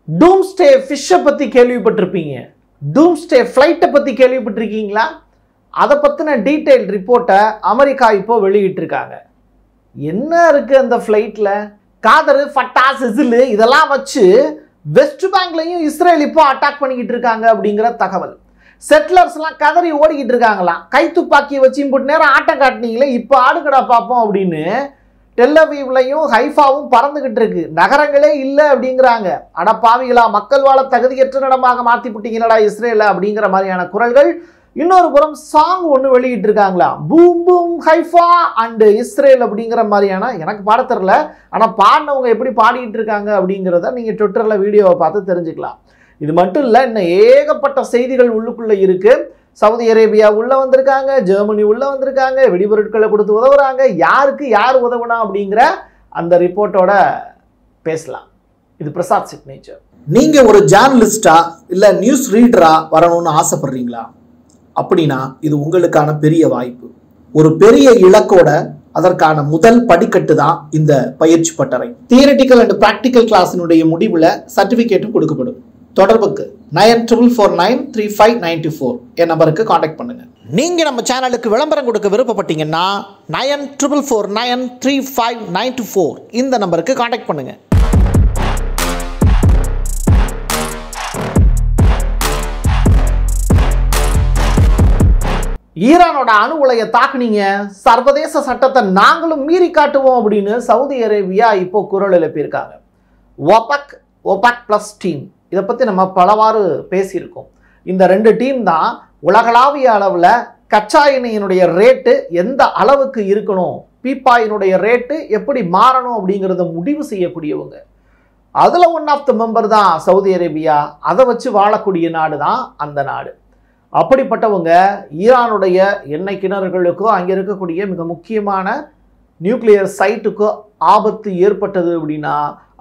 டூம்ஸ்டே ஃபிஷ்ஷை பற்றி கேள்விப்பட்டிருப்பீங்க. டூம்ஸ்டே ஃப்ளைட்டை பற்றி கேள்விப்பட்டிருக்கீங்களா? அதை பற்றின டீட்டெயில் ரிப்போர்ட்டை அமெரிக்கா இப்போ வெளியிட்டிருக்காங்க. என்ன இருக்குது அந்த ஃப்ளைட்டில்? காதரு, ஃபட்டா, சிசிலு இதெல்லாம் வச்சு வெஸ்ட் பேங்க்லையும் இஸ்ரேல் இப்போ அட்டாக் பண்ணிக்கிட்டு இருக்காங்க அப்படிங்கிற தகவல். செட்டிலர்ஸ்லாம் கதறி ஓடிக்கிட்டு இருக்காங்களாம். கைத்துப்பாக்கியை வச்சு இம்புட்டு நேரம் ஆட்டம் காட்டினீங்களே, இப்போ ஆடுகடா பார்ப்போம் அப்படின்னு டெல்லவீவ்லையும் ஹைஃபாவும் பறந்துகிட்டு இருக்கு. நகரங்களே இல்லை அப்படிங்கிறாங்க. அட பாவிகளா, மக்கள் வாழ தகுதியற்ற இடமாக மாற்றி விட்டீங்களடா இஸ்ரேல அப்படிங்கிற மாதிரியான குரல்கள். இன்னொரு புறம் சாங் ஒன்று வெளியிட்டு இருக்காங்களா, boom boom Haifa and Israel அப்படிங்கிற மாதிரியான. எனக்கு பாட தெரில, ஆனால் பாடினவங்க எப்படி பாடிட்டு இருக்காங்க அப்படிங்கிறத நீங்கள் ட்விட்டரில் வீடியோவை பார்த்து தெரிஞ்சுக்கலாம். இது மட்டும் இல்லை, இன்னும் ஏகப்பட்ட செய்திகள் உள்ளுக்குள்ளே இருக்குது. சவுதி அரேபியா உள்ளே வந்திருக்காங்க, ஜெர்மனி உள்ளே வந்திருக்காங்க, வெடிபொருட்களை கொடுத்து உதவுறாங்க. யாருக்கு யார் உதவுனா அப்படிங்கிற அந்த ரிப்போர்ட்டோட பேசலாம். இது பிரசாத் சிக்னேச்சர். நீங்கள் ஒரு ஜேர்னலிஸ்டா இல்லை நியூஸ் ரீடரா வரணும்னு ஆசைப்படுறீங்களா? அப்படின்னா இது உங்களுக்கான பெரிய வாய்ப்பு. ஒரு பெரிய இலக்கோட அதற்கான முதல் படிக்கட்டு தான் இந்த பயிற்சி பட்டறை. தியரிட்டிக்கல் அண்ட் பிராக்டிக்கல் கிளாஸினுடைய முடிவில் சர்டிஃபிகேட்டும் கொடுக்கப்படும். தொடர்புக்கு 94493594 என் நம்பருக்கு காண்டாக்ட் பண்ணுங்க. நீங்க நம்ம சேனலுக்கு விளம்பரம் கொடுக்க விருப்பப்பட்டீங்கன்னா 94493594 இந்த நம்பருக்கு காண்டாக்ட் பண்ணுங்க. ஈரானோட அணு உலையை தாக்குனீங்க, சர்வதேச சட்டத்தை நாங்களும் மீறி காட்டுவோம் அப்படின்னு சவுதி அரேபியா இப்போ குரல் எழுப்பியிருக்காங்க. ஒபக் பிளஸ் டீம், இதை பற்றி நம்ம பலவாறு பேசியிருக்கோம். இந்த ரெண்டு டீம் தான் உலகளாவிய அளவில் கச்சா எண்ணெயினுடைய ரேட்டு எந்த அளவுக்கு இருக்கணும், பீப்பாயினுடைய ரேட்டு எப்படி மாறணும் அப்படிங்கிறத முடிவு செய்யக்கூடியவங்க. அதில் ஒன் ஆஃப் த மெம்பர் தான் சவுதி அரேபியா. அதை வச்சு வாழக்கூடிய நாடு தான் அந்த நாடு. அப்படிப்பட்டவங்க ஈரானுடைய எண்ணெய் கிணறுகளுக்கோ அங்கே இருக்கக்கூடிய மிக முக்கியமான நியூக்ளியர் சைட்டுக்கோ ஆபத்து ஏற்பட்டது அப்படின்னா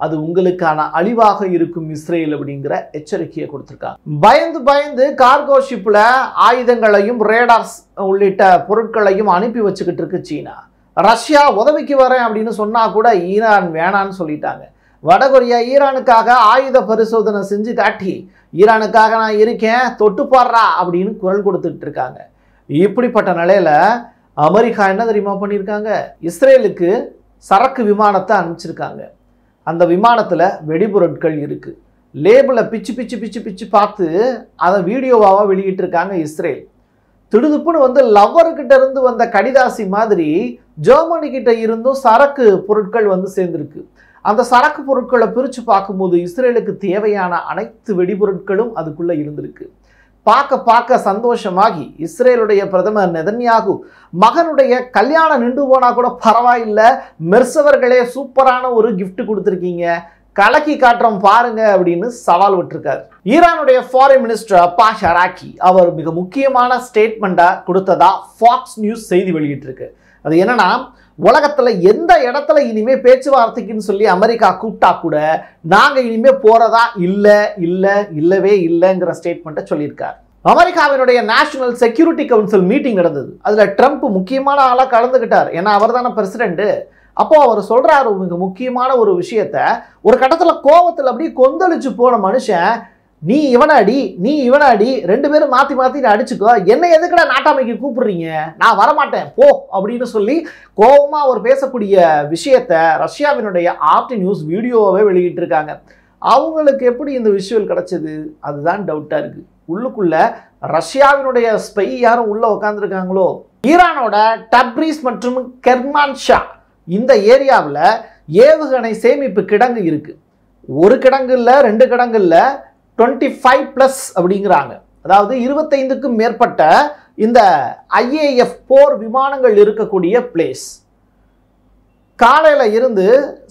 அது உங்களுக்கான அழிவாக இருக்கும் இஸ்ரேல் அப்படிங்கிற எச்சரிக்கையை கொடுத்துருக்காங்க. பயந்து பயந்து கார்கோ ஷிப்பில் ஆயுதங்களையும் ரேடார்ஸ் உள்ளிட்ட பொருட்களையும் அனுப்பி வச்சுக்கிட்டு இருக்கு சீனா. ரஷ்யா உதவிக்கு வரேன் அப்படின்னு சொன்னால் கூட ஈரான் வேணான்னு சொல்லிட்டாங்க. வடகொரியா ஈரானுக்காக ஆயுத பரிசோதனை செஞ்சு காட்டி ஈரானுக்காக நான் இருக்கேன் தொட்டு பாடுறா அப்படின்னு குரல் கொடுத்துட்டு இருக்காங்க. இப்படிப்பட்ட நிலையில அமெரிக்கா என்ன தெரியுமா பண்ணியிருக்காங்க, இஸ்ரேலுக்கு சரக்கு விமானத்தை அனுப்பிச்சிருக்காங்க. அந்த விமானத்தில் வெடிபொருட்கள் இருக்குது. லேபிளை பிச்சு பிச்சு பிச்சு பிச்சு பார்த்து அதை வீடியோவாக வெளியிட்டிருக்காங்க இஸ்ரேல். திடுதுப்புன்னு வந்து லவ்வர்கிட்ட இருந்து வந்த கடிதாசி மாதிரி ஜெர்மனி கிட்ட இருந்தும் சரக்கு பொருட்கள் வந்து சேர்ந்துருக்கு. அந்த சரக்கு பொருட்களை பிரித்து பார்க்கும்போது இஸ்ரேலுக்கு தேவையான அனைத்து வெடிபொருட்களும் அதுக்குள்ளே இருந்திருக்கு. பார்க்க சந்தோஷமாகி இஸ்ரேலுடைய பிரதமர் நெதன்யாகு மகனுடைய கல்யாணம் நின்று போனால் கூட பரவாயில்லை, மெர்சவர்களே சூப்பரான ஒரு கிஃப்ட் கொடுத்துருக்கீங்க, கலக்கி காட்டுறோம் பாருங்க அப்படின்னு சவால் விட்டுருக்காரு. ஈரானுடைய ஃபாரின் மினிஸ்டர் அப்பாஸ் அராக்கி அவர் மிக முக்கியமான ஸ்டேட்மெண்ட்டாக கொடுத்ததா ஃபாக்ஸ் நியூஸ் செய்தி வெளியிட்டிருக்கு. அது என்னன்னா, உலகத்தில் எந்த இடத்துல இனிமேல் பேச்சுவார்த்தைக்குன்னு சொல்லி அமெரிக்கா கூப்பிட்டா கூட நாங்கள் இனிமேல் போகிறதா இல்லவே இல்லைங்கிற ஸ்டேட்மெண்ட்டை சொல்லியிருக்காரு. அமெரிக்காவினுடைய நேஷனல் செக்யூரிட்டி கவுன்சில் மீட்டிங் நடந்தது. அதில் ட்ரம்ப் முக்கியமான ஆளாக கலந்துக்கிட்டார். ஏன்னா அவர் தானே பிரசிடென்ட்டு. அப்போ அவர் சொல்கிறாரு மிக முக்கியமான ஒரு விஷயத்த. ஒரு கட்டத்தில் கோபத்தில் அப்படியே கொந்தளிச்சு போன மனுஷன், நீ இவனாடி ரெண்டு பேரும் மாற்றி அடிச்சுக்கோ, என்னை எதுக்கடா நாட்டாமைக்கு கூப்பிடுறீங்க, நான் வரமாட்டேன் போ அப்படின்னு சொல்லி கோபமாக அவர் பேசக்கூடிய விஷயத்த ரஷ்யாவினுடைய ஆர்டி நியூஸ் வீடியோவே வெளியிட்டிருக்காங்க. அவங்களுக்கு எப்படி இந்த விஷுவல் கிடைச்சது, அதுதான் டவுட்டாக இருக்குது. உள்ளுக்குள்ள ரஷ்யாவினுடைய ஸ்பை யாரும் உள்ளே உட்காந்துருக்காங்களோ. ஈரானோட டப்ரீஸ் மற்றும் கெர்மான்ஷா இந்த ஏரியாவில் ஏவுகணை சேமிப்பு கிடங்கு இருக்குது. ஒரு கிடங்கு இல்லை, ரெண்டு கிடங்கு இல்லை, 25+ அப்படிங்கிறாங்க. அதாவது 25க்கும் மேற்பட்ட இந்த IAF போர் விமானங்கள் இருக்கக்கூடிய பிளேஸ். காலையில் இருந்து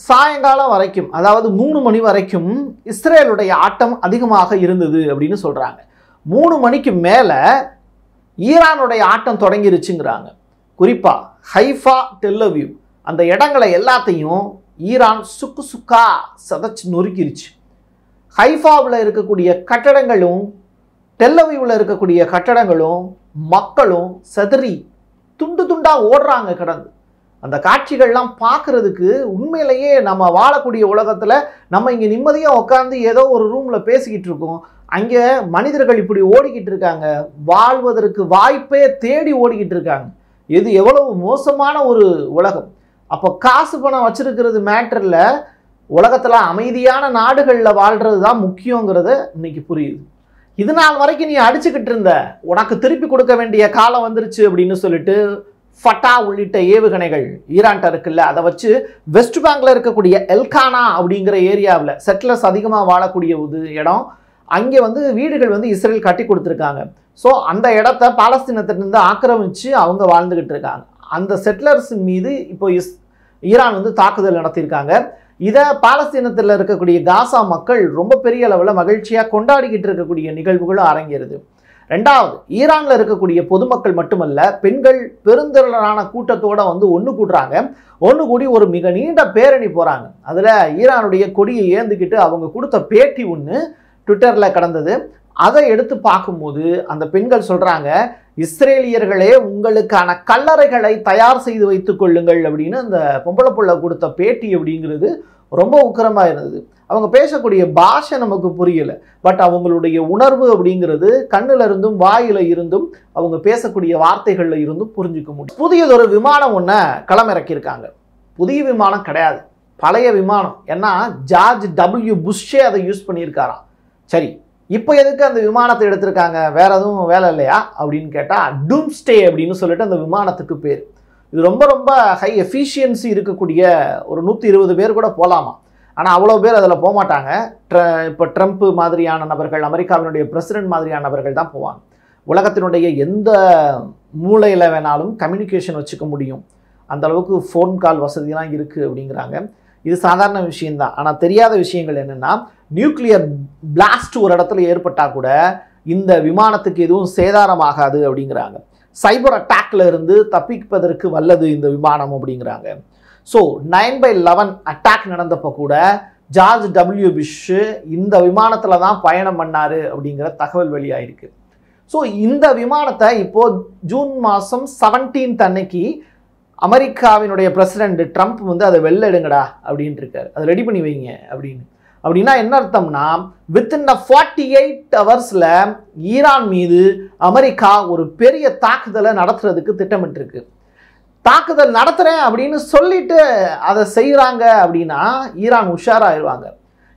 சாயங்காலம் வரைக்கும், அதாவது 3 மணி வரைக்கும் இஸ்ரேலுடைய ஆட்டம் அதிகமாக இருந்தது அப்படின்னு சொல்கிறாங்க. 3 மணிக்கு மேலே ஈரானுடைய ஆட்டம் தொடங்கிருச்சுங்கிறாங்க. குறிப்பாக ஹைஃபா, டெல்லவீவ் அந்த இடங்களை எல்லாத்தையும் ஈரான் சுக்கா சதைச்சு நொறுக்கிருச்சு. ஹைஃபாவில் இருக்கக்கூடிய கட்டடங்களும் டெல்லவீவில் இருக்கக்கூடிய கட்டடங்களும் மக்களும் செதறி துண்டு துண்டாக ஓடுறாங்க கடந்து. அந்த காட்சிகள்லாம் பார்க்கறதுக்கு உண்மையிலேயே நம்ம வாழக்கூடிய உலகத்தில் நம்ம இங்கே நிம்மதியாக உட்காந்து ஏதோ ஒரு ரூமில் பேசிக்கிட்டு இருக்கோம், அங்கே மனிதர்கள் இப்படி ஓடிக்கிட்டு இருக்காங்க, வாழ்வதற்கு வாய்ப்பே தேடி ஓடிக்கிட்டு இருக்காங்க. இது எவ்வளவு மோசமான ஒரு உலகம். அப்போ காசு பணம் வச்சிருக்கிறது மேட்டரில் உலகத்தில் அமைதியான நாடுகளில் வாழ்கிறது தான் முக்கியங்கிறத இன்னைக்கு புரியுது. இது நாள் வரைக்கும் நீ அடிச்சுக்கிட்டு இருந்த, உனக்கு திருப்பி கொடுக்க வேண்டிய காலம் வந்துருச்சு அப்படின்னு சொல்லிட்டு ஃபட்டா உள்ளிட்ட ஏவுகணைகள் ஈரான்ட்ட இருக்குல்ல, அதை வச்சு வெஸ்ட் பேங்க்ல இருக்கக்கூடிய எல்கானா அப்படிங்கிற ஏரியாவில் செட்டிலர்ஸ் அதிகமாக வாழக்கூடிய ஒரு இடம், அங்கே வந்து வீடுகள் வந்து இஸ்ரேல் கட்டி கொடுத்துருக்காங்க. ஸோ அந்த இடத்த பாலஸ்தீனத்திலிருந்து ஆக்கிரமிச்சு அவங்க வாழ்ந்துகிட்டு இருக்காங்க. அந்த செட்டிலர்ஸ் மீது இப்போ ஈரான் வந்து தாக்குதல் நடத்தியிருக்காங்க. இதை பாலஸ்தீனத்தில் இருக்கக்கூடிய காசா மக்கள் ரொம்ப பெரிய அளவில் மகிழ்ச்சியாக கொண்டாடிக்கிட்டு இருக்கக்கூடிய நிகழ்வுகளும் அரங்கேறுது. ரெண்டாவது, ஈரானில் இருக்கக்கூடிய பொதுமக்கள் மட்டுமல்ல, பெண்கள் பெருந்திரளான கூட்டத்தோடு வந்து ஒன்று கூடுறாங்க. ஒன்று கூடி ஒரு மிக நீண்ட பேரணி போகிறாங்க. அதில் ஈரானுடைய கொடியை ஏந்துக்கிட்டு அவங்க கொடுத்த பேட்டி ஒன்று ட்விட்டரில் கடந்தது. அதை எடுத்து பார்க்கும்போது அந்த பெண்கள் சொல்கிறாங்க, இஸ்ரேலியர்களே உங்களுக்கான கல்லறைகளை தயார் செய்து வைத்துக் கொள்ளுங்கள் அப்படின்னு அந்த பொம்பளை புள்ள கொடுத்த பேட்டி அப்படிங்கிறது ரொம்ப உக்கிரமாக இருந்தது. அவங்க பேசக்கூடிய பாஷை நமக்கு புரியல, பட் அவங்களுடைய உணர்வு அப்படிங்கிறது கண்ணில் இருந்தும் வாயில இருந்தும் அவங்க பேசக்கூடிய வார்த்தைகள்ல இருந்தும் புரிஞ்சுக்க முடியும். புதியதொரு விமானம் ஒன்றை களமிறக்கியிருக்காங்க. புதிய விமானம் கிடையாது, பழைய விமானம். ஏன்னா ஜார்ஜ் டபிள்யூ புஷ்ஷே அதை யூஸ் பண்ணியிருக்காராம். சரி, இப்போ எதுக்கு அந்த விமானத்தை எடுத்திருக்காங்க, வேற எதுவும் வேலை இல்லையா அப்படின்னு கேட்டால், டூம்ஸ்டே அப்படின்னு சொல்லிட்டு அந்த விமானத்துக்கு பேர். இது ரொம்ப ரொம்ப ஹை எஃபிஷியன்சி இருக்கக்கூடிய ஒரு 120 பேர் கூட போகலாமா. ஆனால் அவ்வளோ பேர் அதில் போக மாட்டாங்க. இப்போ ட்ரம்ப் மாதிரியான நபர்கள், அமெரிக்காவினுடைய பிரசிடென்ட் மாதிரியான நபர்கள் தான் போவாங்க. உலகத்தினுடைய எந்த மூலையில் வேணாலும் கம்யூனிகேஷன் வச்சுக்க முடியும், அந்த அளவுக்கு ஃபோன் கால் வசதியெல்லாம் இருக்குது அப்படிங்கிறாங்க. இது சாதாரண விஷயம்தான். ஆனால் தெரியாத விஷயங்கள் என்னென்னா, நியூக்ளியர் பிளாஸ்ட் ஒரு இடத்துல ஏற்பட்டால் கூட இந்த விமானத்துக்கு எதுவும் சேதாரமாகாது அப்படிங்கிறாங்க. சைபர் அட்டாக்ல இருந்து தப்பிப்பதற்கு வல்லது இந்த விமானம் அப்படிங்கிறாங்க. ஸோ 9/11 அட்டாக் நடந்தப்போ கூட ஜார்ஜ் டபிள்யூ புஷ் இந்த விமானத்தில் தான் பயணம் பண்ணார் அப்படிங்கிற தகவல் வெளியாயிருக்கு. ஸோ இந்த விமானத்தை இப்போது ஜூன் மாதம் 17 அன்னைக்கு அமெரிக்காவினுடைய பிரசிடென்ட் ட்ரம்ப் வந்து அதை வெளில எடுங்கடா அப்படின்ட்டு இருக்காரு, அதை ரெடி பண்ணி வைங்க அப்படின்னு. அப்படின்னா என்ன அர்த்தம்னா, வித்தின் 48 ஹவர்ஸில் ஈரான் மீது அமெரிக்கா ஒரு பெரிய தாக்குதலை நடத்துறதுக்கு திட்டமிட்டிருக்கு. தாக்குதல் நடத்துகிறேன் அப்படின்னு சொல்லிட்டு அதை செய்கிறாங்க அப்படின்னா ஈரான் உஷாராயிருவாங்க.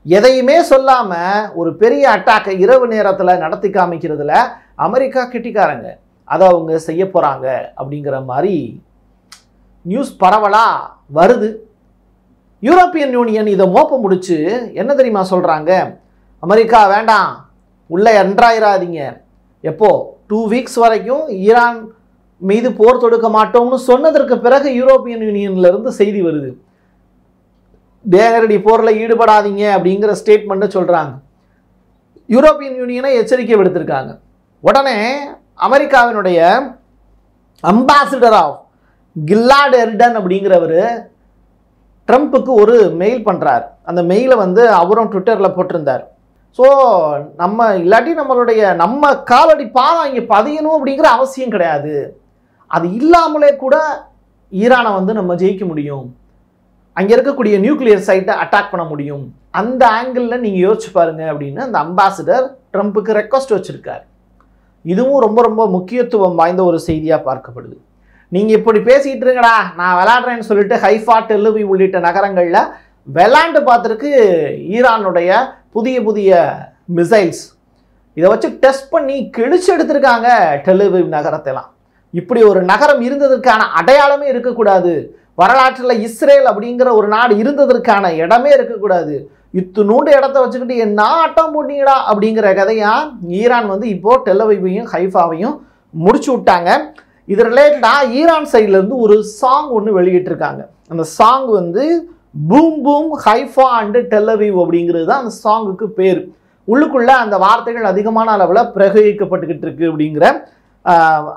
எதையுமே சொல்லாமல் ஒரு பெரிய அட்டாக்கை இரவு நேரத்தில் நடத்தி காமிக்கிறதுல அமெரிக்கா கெட்டிக்காரங்க, அதை அவங்க செய்ய போகிறாங்க அப்படிங்கிற மாதிரி நியூஸ் பரவலாக வருது. யூரோப்பியன் யூனியன் இதை மோப்ப முடிச்சு என்ன தெரியுமா சொல்கிறாங்க, அமெரிக்கா வேண்டாம் உள்ளே என்றாயிராதீங்க, எப்போ 2 வீக்ஸ் வரைக்கும் ஈரான் மீது போர் தொடுக்க மாட்டோம்னு சொன்னதற்கு பிறகு யூரோப்பியன் யூனியன்லேருந்து செய்தி வருது, நேரடி போரில் ஈடுபடாதீங்க அப்படிங்கிற ஸ்டேட்மெண்ட்டை சொல்கிறாங்க. யூரோப்பியன் யூனியனை எச்சரிக்கை விடுத்திருக்காங்க. உடனே அமெரிக்காவினுடைய அம்பாசிடர் ஆஃப் கில்லாட் எர்டன் அப்படிங்கிறவர் ட்ரம்ப்புக்கு ஒரு மெயில் பண்ணுறார். அந்த மெயிலை வந்து அவரும் ட்விட்டரில் போட்டிருந்தார். ஸோ நம்ம இல்லாட்டி நம்ம காலடி பாதம் இங்கே பதியணும் அப்படிங்கிற அவசியம் கிடையாது, அது இல்லாமலே கூட ஈரானை வந்து நம்ம ஜெயிக்க முடியும், அங்கே இருக்கக்கூடிய நியூக்ளியர் சைட்டை அட்டாக் பண்ண முடியும், அந்த ஆங்கிளில் நீங்கள் யோசிச்சு பாருங்க அப்படின்னு அந்த அம்பாசிடர் ட்ரம்ப்புக்கு ரெக்வஸ்ட் வச்சுருக்கார். இதுவும் ரொம்ப ரொம்ப முக்கியத்துவம் வாய்ந்த ஒரு செய்தியாக பார்க்கப்படுது. நீங்கள் இப்படி பேசிகிட்டு இருங்கடா, நான் விளையாடுறேன்னு சொல்லிட்டு ஹைஃபா, டெல்அவிவ் உள்ளிட்ட நகரங்களில் விளையாண்டு பார்த்துருக்கு ஈரானுடைய புதிய புதிய மிசைல்ஸ். இதை வச்சு டெஸ்ட் பண்ணி கிழிச்சு எடுத்திருக்காங்க டெல்அவிவ் நகரத்தெல்லாம். இப்படி ஒரு நகரம் இருந்ததற்கான அடையாளமே இருக்கக்கூடாது, வரலாற்றில் இஸ்ரேல் அப்படிங்கிற ஒரு நாடு இருந்ததற்கான இடமே இருக்கக்கூடாது, இத்துணூண்டு இடத்த வச்சுக்கிட்டு என்ன ஆட்டம் போட்டீங்கடா அப்படிங்கிற கதையா ஈரான் வந்து இப்போது டெல்அவிவையும் ஹைஃபாவையும் முடிச்சு விட்டாங்க. இது ரிலேட்டடாக ஈரான் சைட்லேருந்து ஒரு சாங் ஒன்று வெளியிட்டிருக்காங்க. அந்த சாங் வந்து boom boom Haifa and Tel Aviv அப்படிங்கிறது தான் அந்த சாங்குக்கு பேர். உள்ளுக்குள்ளே அந்த வார்த்தைகள் அதிகமான அளவில் பிரயோகிக்கப்பட்டுக்கிட்டு இருக்கு அப்படிங்கிற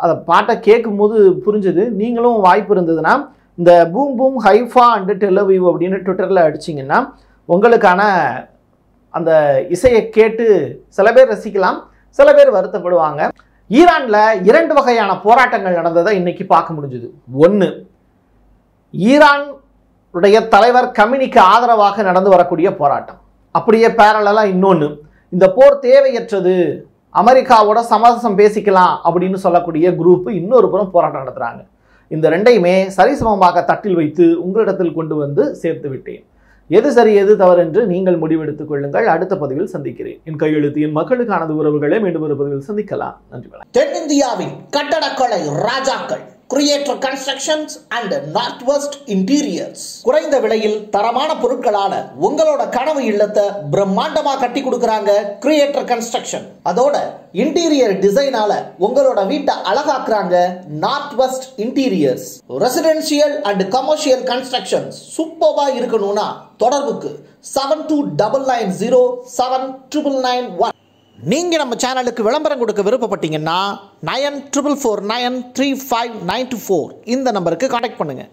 அதை பாட்டை கேட்கும்போது புரிஞ்சுது. நீங்களும் வாய்ப்பு இருந்ததுன்னா இந்த boom boom Haifa and Tel Aviv அப்படின்னு ட்விட்டரில் அடிச்சிங்கன்னா உங்களுக்கான அந்த இசையை கேட்டு சில பேர் ரசிக்கலாம், சில பேர் வருத்தப்படுவாங்க. ஈரானில் 2 வகையான போராட்டங்கள் நடந்ததை இன்னைக்கு பார்க்க முடிஞ்சுது. ஒன்று, ஈரான் உடைய தலைவர் கமினிக்கு ஆதரவாக நடந்து வரக்கூடிய போராட்டம். அப்படியே பேரலா இன்னொன்று, இந்த போர் தேவையற்றது, அமெரிக்காவோட சமரசம் பேசிக்கலாம் அப்படின்னு சொல்லக்கூடிய குரூப் இன்னொரு புறம் போராட்டம் நடத்துகிறாங்க. இந்த ரெண்டையுமே சரிசமமாக தட்டில் வைத்து உங்களிடத்தில் கொண்டு வந்து சேர்த்து விட்டேன். எது சரி எது தவறு என்று நீங்கள் முடிவெடுத்துக் கொள்ளுங்கள். அடுத்த பதிவில் சந்திக்கிறேன். என் கையெழுத்து என் மக்களுக்கானது உறவுகளே. மீண்டும் ஒரு பதிவில் சந்திக்கலாம். நன்றி. தென்னிந்தியாவின் கட்டடக்கலை ராஜாக்கள் creator constructions and north west interiors. குறைந்த விலையில் தரமான பொருட்களால உங்களோட கனவு இல்லத்தை பிரம்மாண்டமா கட்டி கொடுக்கறாங்க கிரியேட்டர் கன்ஸ்ட்ரக்ஷன். அதோட இன்டீரியர் டிசைனால உங்களோட வீட்டை அழகாக்குறாங்க north west interiors. Residential and commercial constructions சூப்பர்வா இருக்கணும்னா தொடர்புக்கு 72907991. நீங்க நம்ம சேனலுக்கு விளம்பரம் கொடுக்க விருப்பப்பட்டீங்கன்னா 94493594 இந்த நம்பருக்கு கான்டாக்ட் பண்ணுங்க.